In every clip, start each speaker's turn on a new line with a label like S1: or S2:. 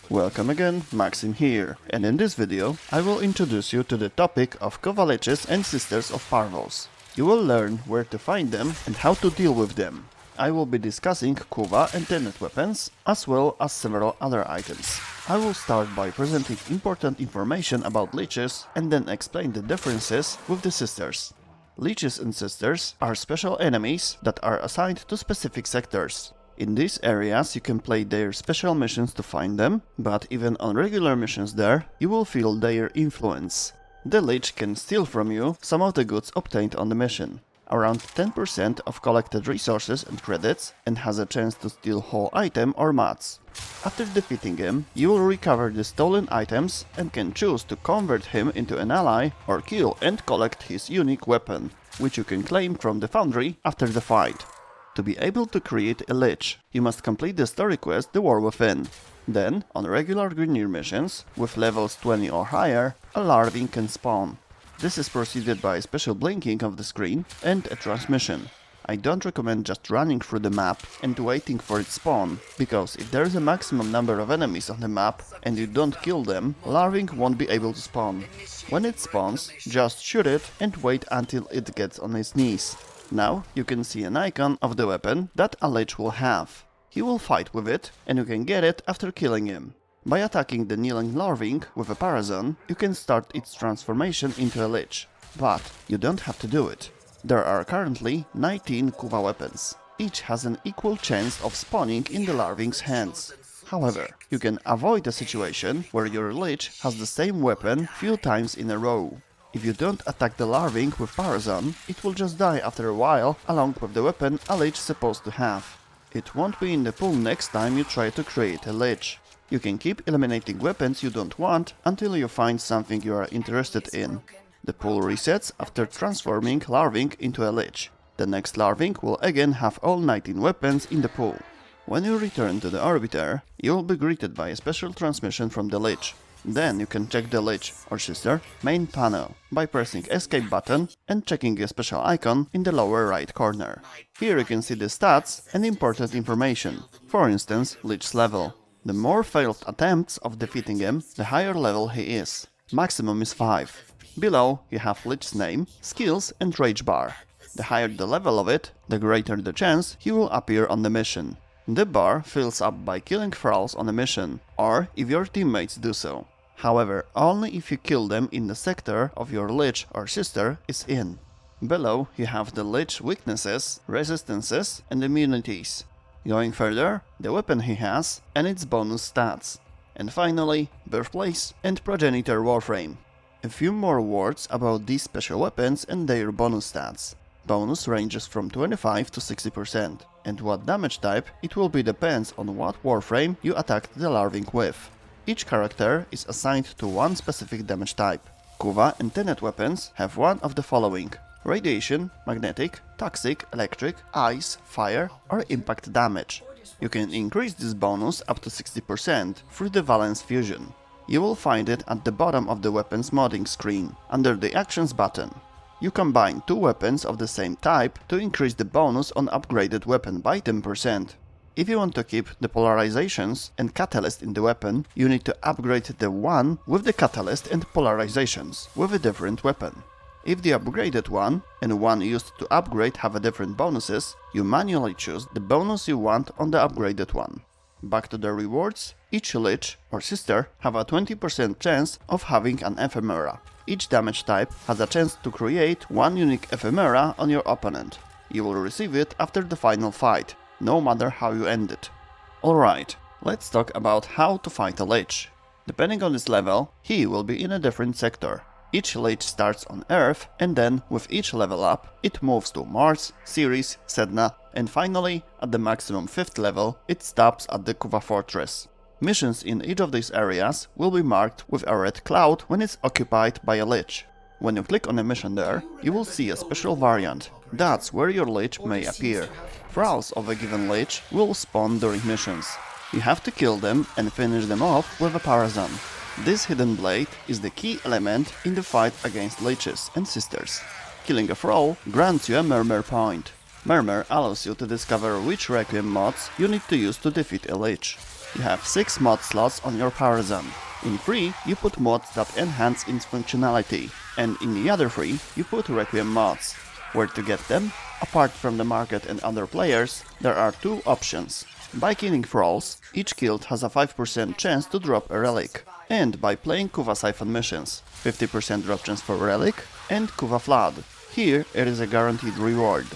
S1: Welcome again, Maxim here, and in this video I will introduce you to the topic of Kuva Liches and Sisters of Parvos. You will learn where to find them and how to deal with them. I will be discussing Kuva and Tenet weapons, as well as several other items. I will start by presenting important information about Liches and then explain the differences with the Sisters. Liches and Sisters are special enemies that are assigned to specific sectors. In these areas you can play their special missions to find them, but even on regular missions there, you will feel their influence. The Lich can steal from you some of the goods obtained on the mission, around 10% of collected resources and credits, and has a chance to steal whole item or mats. After defeating him, you will recover the stolen items and can choose to convert him into an ally or kill and collect his unique weapon, which you can claim from the foundry after the fight. To be able to create a Lich, you must complete the story quest The War Within. Then, on regular Grineer missions, with levels 20 or higher, a larving can spawn. This is preceded by a special blinking of the screen and a transmission. I don't recommend just running through the map and waiting for its spawn, because if there is a maximum number of enemies on the map and you don't kill them, larving won't be able to spawn. When it spawns, just shoot it and wait until it gets on its knees. Now you can see an icon of the weapon that a Lich will have. He will fight with it, and you can get it after killing him. By attacking the kneeling larving with a Parazon, you can start its transformation into a Lich. But you don't have to do it. There are currently 19 Kuva weapons. Each has an equal chance of spawning in the larving's hands. However, you can avoid a situation where your Lich has the same weapon few times in a row. If you don't attack the larving with Parazon, it will just die after a while, along with the weapon a Lich is supposed to have. It won't be in the pool next time you try to create a Lich. You can keep eliminating weapons you don't want until you find something you are interested in. The pool resets after transforming larving into a Lich. The next larving will again have all 19 weapons in the pool. When you return to the Orbiter, you will be greeted by a special transmission from the Lich. Then you can check the Lich or Sister main panel by pressing escape button and checking a special icon in the lower right corner. Here you can see the stats and important information, for instance Lich's level. The more failed attempts of defeating him, the higher level he is. Maximum is 5. Below you have Lich's name, skills and rage bar. The higher the level of it, the greater the chance he will appear on the mission. The bar fills up by killing thralls on a mission, or if your teammates do so. However, only if you kill them in the sector of your Lich or Sister is in. Below you have the Lich weaknesses, resistances and immunities. Going further, the weapon he has and its bonus stats. And finally, birthplace and progenitor warframe. A few more words about these special weapons and their bonus stats. Bonus ranges from 25 to 60%, and what damage type it will be depends on what warframe you attacked the larving with. Each character is assigned to one specific damage type. Kuva and Tenet weapons have one of the following: radiation, magnetic, toxic, electric, ice, fire or impact damage. You can increase this bonus up to 60% through the Valence fusion. You will find it at the bottom of the weapons modding screen, under the actions button. You combine two weapons of the same type to increase the bonus on upgraded weapon by 10%. If you want to keep the polarizations and catalyst in the weapon, you need to upgrade the one with the catalyst and polarizations with a different weapon. If the upgraded one and one used to upgrade have a different bonuses, you manually choose the bonus you want on the upgraded one. Back to the rewards, each Lich or Sister have a 20% chance of having an ephemera. Each damage type has a chance to create one unique ephemera on your opponent. You will receive it after the final fight, no matter how you end it. Alright, let's talk about how to fight a Lich. Depending on his level, he will be in a different sector. Each Lich starts on Earth, and then, with each level up, it moves to Mars, Ceres, Sedna, and finally, at the maximum 5th level, it stops at the Kuva Fortress. Missions in each of these areas will be marked with a red cloud when it's occupied by a Lich. When you click on a mission there, you will see a special variant. That's where your Lich may appear. Thralls of a given Lich will spawn during missions. You have to kill them and finish them off with a Parazon. This hidden blade is the key element in the fight against Liches and Sisters. Killing a thrall grants you a murmur point. Murmur allows you to discover which Requiem mods you need to use to defeat a Lich. you have 6 mod slots on your Parazon. In 3, you put mods that enhance its functionality, and in the other 3, you put Requiem mods. Where to get them? Apart from the market and other players, there are 2 options. By killing thralls, each killed has a 5% chance to drop a relic, and by playing Kuva Siphon missions, 50% drop chance for relic, and Kuva Flood. Here it is a guaranteed reward.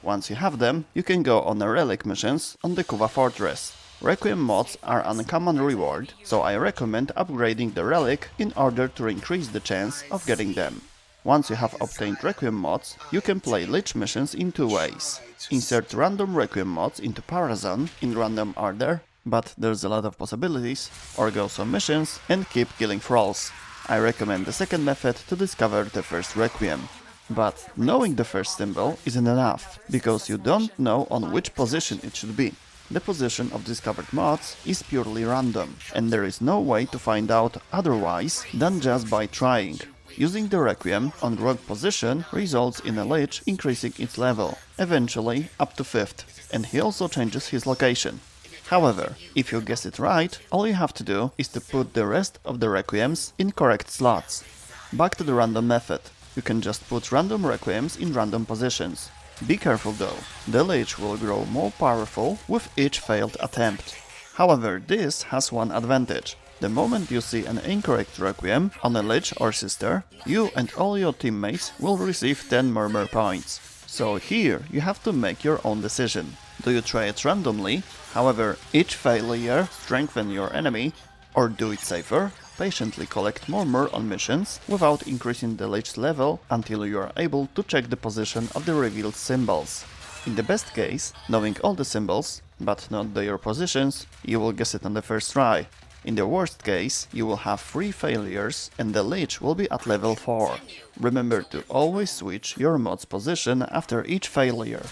S1: Once you have them, you can go on the relic missions on the Kuva Fortress. Requiem mods are an uncommon reward, so I recommend upgrading the relic in order to increase the chance of getting them. Once you have obtained Requiem mods, you can play Lich missions in 2 ways. Insert random Requiem mods into Parazon in random order, but there's a lot of possibilities, or go some missions and keep killing thralls. I recommend the second method to discover the first Requiem. But knowing the first symbol isn't enough, because you don't know on which position it should be. The position of discovered mods is purely random, and there is no way to find out otherwise than just by trying. Using the Requiem on rogue position results in a Lich increasing its level, eventually up to 5th, and he also changes his location. However, if you guess it right, all you have to do is to put the rest of the Requiems in correct slots. Back to the random method. You can just put random Requiems in random positions. Be careful though, the Lich will grow more powerful with each failed attempt. However, this has one advantage. The moment you see an incorrect Requiem on a Lich or Sister, you and all your teammates will receive 10 murmur points. So here you have to make your own decision. Do you try it randomly, however each failure strengthens your enemy, or do it safer, patiently collect murmur on missions without increasing the Lich's level until you are able to check the position of the revealed symbols. In the best case, knowing all the symbols, but not their positions, you will guess it on the first try. In the worst case, you will have 3 failures and the Lich will be at level 4. Remember to always switch your mod's position after each failure.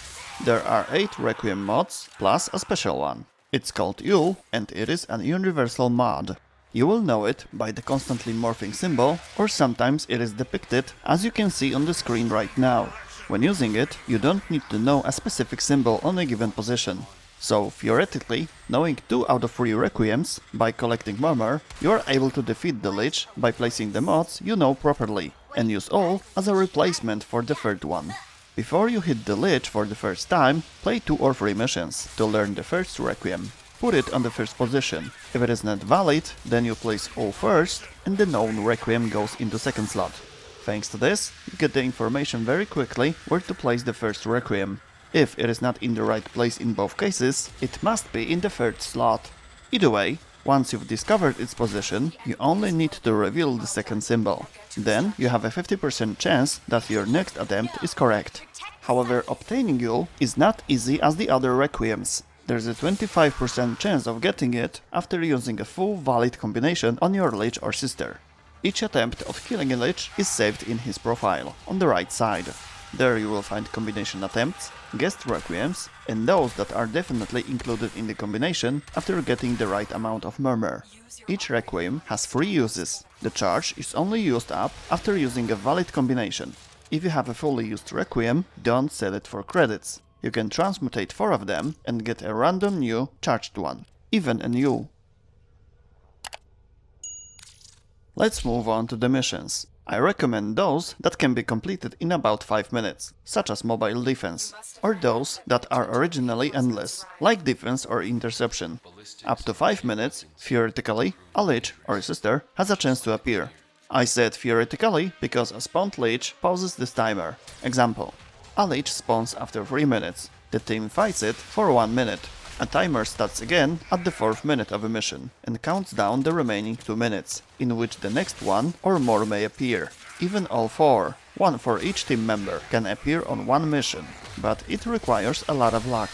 S1: There are 8 Requiem mods plus a special one. It's called Oull and it is an universal mod. You will know it by the constantly morphing symbol, or sometimes it is depicted as you can see on the screen right now. When using it, you don't need to know a specific symbol on a given position. So, theoretically, knowing 2 out of 3 Requiems by collecting murmur, you are able to defeat the Lich by placing the mods you know properly, and use Oull as a replacement for the third one. Before you hit the Lich for the first time, play 2 or 3 missions to learn the first Requiem. Put it on the first position. If it is not valid, then you place Oull first, and the known Requiem goes into second slot. Thanks to this, you get the information very quickly where to place the first Requiem. If it is not in the right place in both cases, it must be in the third slot. Either way, once you've discovered its position, you only need to reveal the second symbol. Then you have a 50% chance that your next attempt is correct. However, obtaining Oull is not easy as the other Requiems. There's a 25% chance of getting it after using a full valid combination on your Lich or Sister. Each attempt of killing a Lich is saved in his profile, on the right side. There you will find combination attempts, guest Requiems, and those that are definitely included in the combination after getting the right amount of murmur. Each Requiem has 3 uses. The charge is only used up after using a valid combination. If you have a fully used Requiem, don't sell it for credits. You can transmutate 4 of them and get a random new charged one, even a new. Let's move on to the missions. I recommend those that can be completed in about 5 minutes, such as mobile defense, or those that are originally endless, like defense or interception. Up to 5 minutes, theoretically, a Lich or a Sister has a chance to appear. I said theoretically because a spawned Lich pauses this timer. Example: a Lich spawns after 3 minutes. The team fights it for 1 minute. A timer starts again at the 4th minute of a mission and counts down the remaining 2 minutes, in which the next one or more may appear. Even all 4, one for each team member, can appear on one mission, but it requires a lot of luck.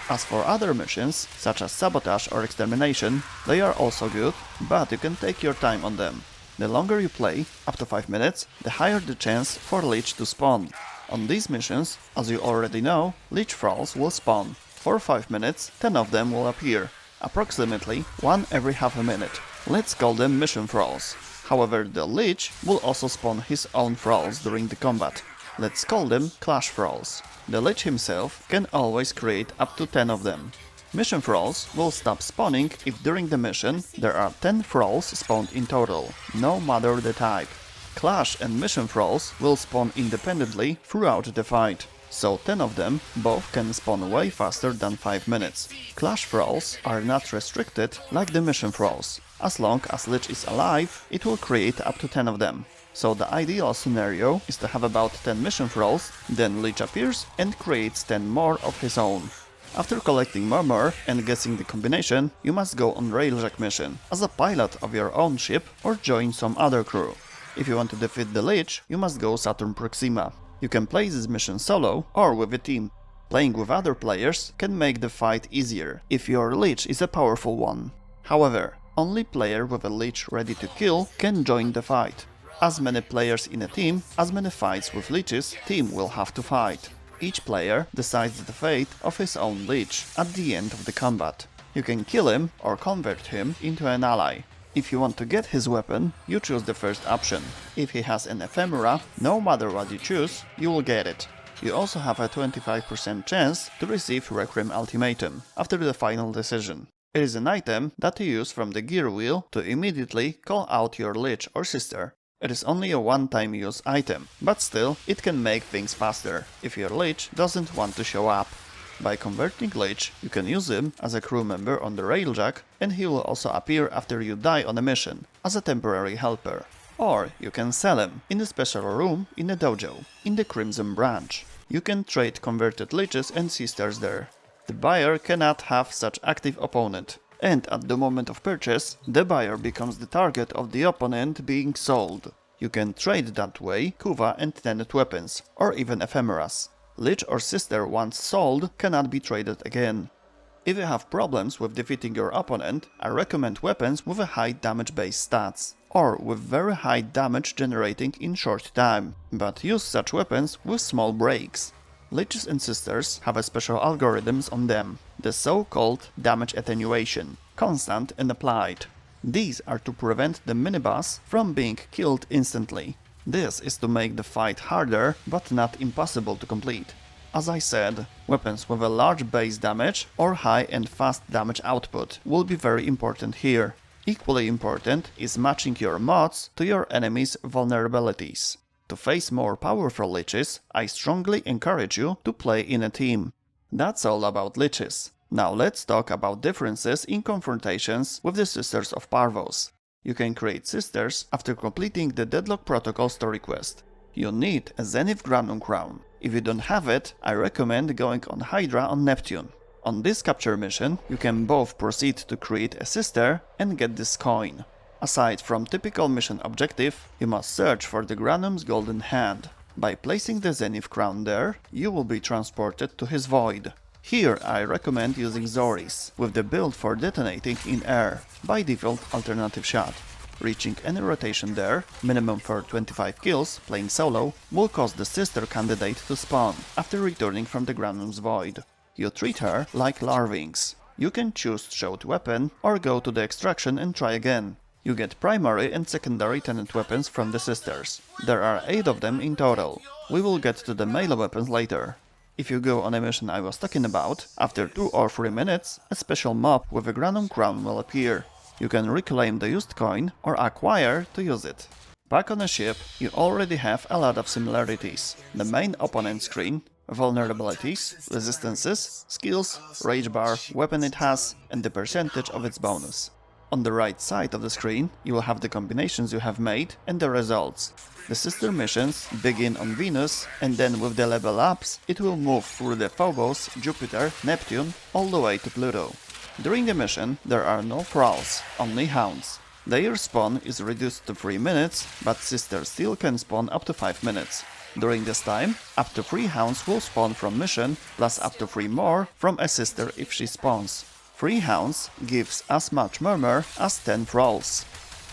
S1: As for other missions, such as sabotage or extermination, they are also good, but you can take your time on them. The longer you play, up to 5 minutes, the higher the chance for Lich to spawn. On these missions, as you already know, Lich thralls will spawn. For 5 minutes, 10 of them will appear, approximately 1 every half a minute. Let's call them mission thralls. However, the Lich will also spawn his own thralls during the combat. Let's call them clash thralls. The Lich himself can always create up to 10 of them. Mission thralls will stop spawning if during the mission there are 10 thralls spawned in total, no matter the type. Clash and mission thralls will spawn independently throughout the fight, so 10 of them both can spawn way faster than 5 minutes. Clash thralls are not restricted like the mission thralls. As long as Lich is alive, it will create up to 10 of them. So the ideal scenario is to have about 10 mission thralls, then Lich appears and creates 10 more of his own. After collecting murmur and guessing the combination, you must go on railjack mission as a pilot of your own ship or join some other crew. If you want to defeat the Lich, you must go Saturn Proxima. You can play this mission solo or with a team. Playing with other players can make the fight easier if your Lich is a powerful one. However, only player with a Lich ready to kill can join the fight. As many players in a team, as many fights with Liches team will have to fight. Each player decides the fate of his own Lich at the end of the combat. You can kill him or convert him into an ally. If you want to get his weapon, you choose the first option. If he has an ephemera, no matter what you choose, you will get it. You also have a 25% chance to receive Requiem Ultimatum after the final decision. It is an item that you use from the gear wheel to immediately call out your Lich or sister. It is only a one-time use item, but still it can make things faster if your Lich doesn't want to show up. By converting Lich, you can use him as a crew member on the railjack, and he will also appear after you die on a mission, as a temporary helper. Or you can sell him in a special room in a dojo, in the Crimson branch. You can trade converted Liches and Sisters there. The buyer cannot have such active opponent, and at the moment of purchase, the buyer becomes the target of the opponent being sold. You can trade that way Kuva and Tenet weapons, or even ephemeras. Lich or Sister once sold cannot be traded again. If you have problems with defeating your opponent, I recommend weapons with a high damage base stats, or with very high damage generating in short time, but use such weapons with small breaks. Liches and Sisters have a special algorithms on them, the so-called damage attenuation, constant and applied. These are to prevent the miniboss from being killed instantly. This is to make the fight harder, but not impossible to complete. As I said, weapons with a large base damage or high and fast damage output will be very important here. Equally important is matching your mods to your enemy's vulnerabilities. To face more powerful Liches, I strongly encourage you to play in a team. That's all about Liches. Now let's talk about differences in confrontations with the Sisters of Parvos. You can create Sisters after completing the Deadlock Protocol story quest. You need a Zenith Granum Crown. If you don't have it, I recommend going on Hydra on Neptune. On this capture mission, you can both proceed to create a Sister and get this coin. Aside from typical mission objective, you must search for the Granum's golden hand. By placing the Zenith Crown there, you will be transported to his void. Here I recommend using Zoris, with the build for detonating in air, by default alternative shot. Reaching any rotation there, minimum for 25 kills, playing solo, will cause the sister candidate to spawn, after returning from the Granum's void. You treat her like Larvings. You can choose showed weapon, or go to the extraction and try again. You get primary and secondary Tenet weapons from the sisters. There are 8 of them in total. We will get to the melee weapons later. If you go on a mission I was talking about, after 2 or 3 minutes, a special mob with a Granum Crown will appear. You can reclaim the used coin or acquire to use it. Back on a ship, you already have a lot of similarities. The main opponent screen, vulnerabilities, resistances, skills, rage bar, weapon it has, and the percentage of its bonus. On the right side of the screen, you will have the combinations you have made and the results. The sister missions begin on Venus, and then with the level ups, it will move through the Phobos, Jupiter, Neptune, all the way to Pluto. During the mission, there are no thralls, only hounds. Their spawn is reduced to 3 minutes, but sisters still can spawn up to 5 minutes. During this time, up to 3 hounds will spawn from mission, plus up to 3 more from a sister if she spawns. 3 hounds gives as much murmur as 10 thralls.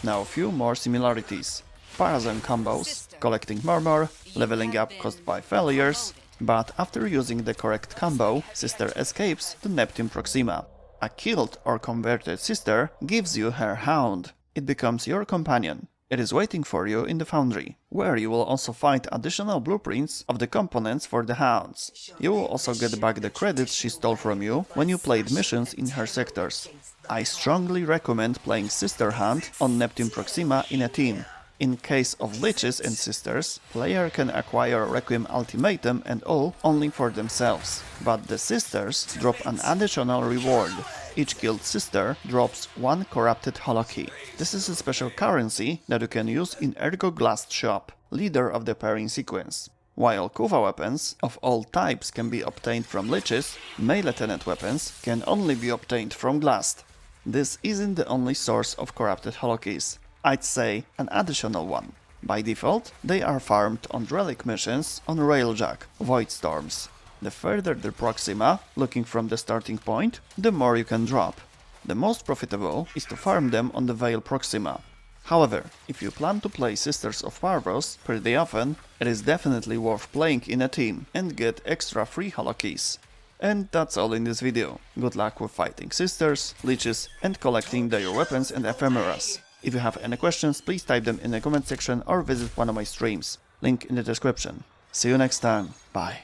S1: Now a few more similarities. Parazon combos, collecting murmur, leveling up caused by failures, but after using the correct combo, sister escapes to Neptune Proxima. A killed or converted sister gives you her hound. It becomes your companion. It is waiting for you in the foundry, where you will also find additional blueprints of the components for the hounds. You will also get back the credits she stole from you when you played missions in her sectors. I strongly recommend playing Sister Hunt on Neptune Proxima in a team. In case of Liches and Sisters, player can acquire Requiem Ultimatum and Oull only for themselves, but the Sisters drop an additional reward. Each guild sister drops 1 corrupted Holokey. This is a special currency that you can use in Ergo Glast shop, leader of the pairing sequence. While Kuva weapons of all types can be obtained from Liches, melee Tenet weapons can only be obtained from Glast. This isn't the only source of corrupted Holokeys. I'd say an additional one. By default, they are farmed on relic missions on Railjack, Void Storms. The further the Proxima, looking from the starting point, the more you can drop. The most profitable is to farm them on the Veil Proxima. However, if you plan to play Sisters of Parvos pretty often, it is definitely worth playing in a team and get extra free Holokeys. And that's all in this video. Good luck with fighting Sisters, Liches and collecting their weapons and ephemeras. If you have any questions, please type them in the comment section or visit one of my streams. Link in the description. See you next time. Bye.